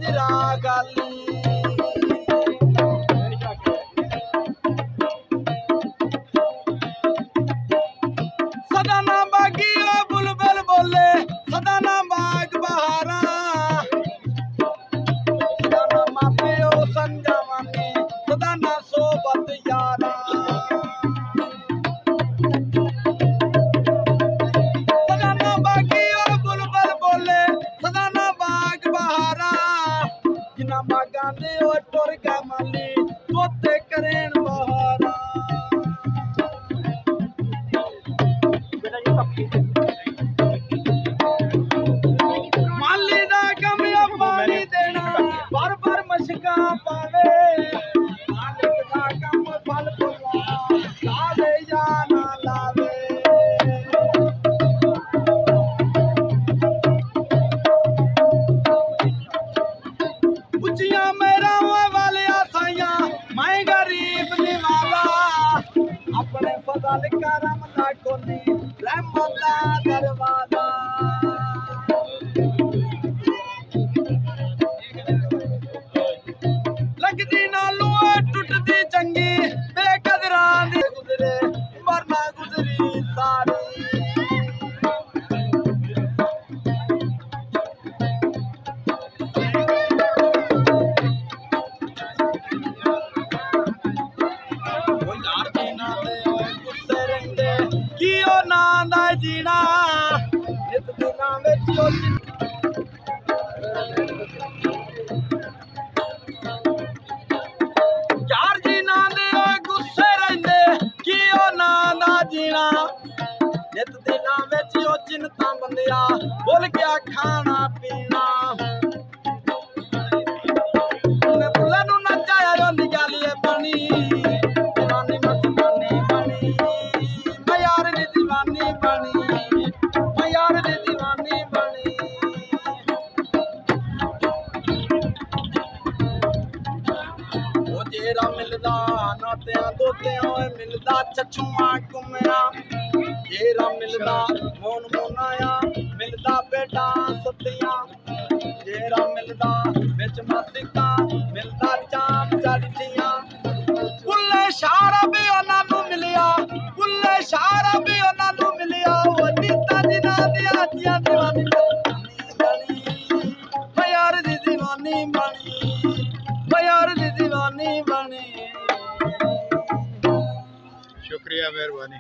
जरा गाली सदा ना बागी ओ बुलबुल बोले सदा ना बाग बहारा सदा ना मापे ओ संजवानी सदा ना सोबत यारा सदा ना बागी ओ बुलबुल बोले सदा ना बाग बहारा जिना बागा दे ओ टुर गए माली तोते करेन बहारा माली दा कम पानी देना बार बार मशका पावे मालिक दा कम फल फुला लावे या ना लावे उचिया मेरा वाले साइया मैं गरीब निवाला अपने फजल करम दा कोनी रहमत दा दरवाजा लगदी नालू टुटदी चंगी बेकदरां दी गुजरे मरना गुजरी सारी जीना नित दिना विच यार जीना दे गुस्से रहिंदे की ओ ना दा जीना नित दिना विच ओ चिंता बंदिया भुल गया खाना पीना ने बुला नू नचाया रोंदी गालिए बनी दीवानी मस्तानी बनी मैं यार दी दीवानी बनी मैं यार दी दीवानी बनी ओ जेरा मिलदा नातियां दोतियां मिलदा चचुआ कुमिया जेरा मिलदा मोन मोनाया मिलदा बेटा सतियां जेरा मिलदा विच मस्तिका मिलदा चाम चढ़दियां बुल्ले शारा भी उन्हां नू मिलिया बुल्ले शारा भी उन्हां नू मिलिया ओ नीता जिना दी आजियां दीवानी बनी मैं यार दी दीवानी बनी मैं यार दी दीवानी बनी शुक्रिया मेहरबानी।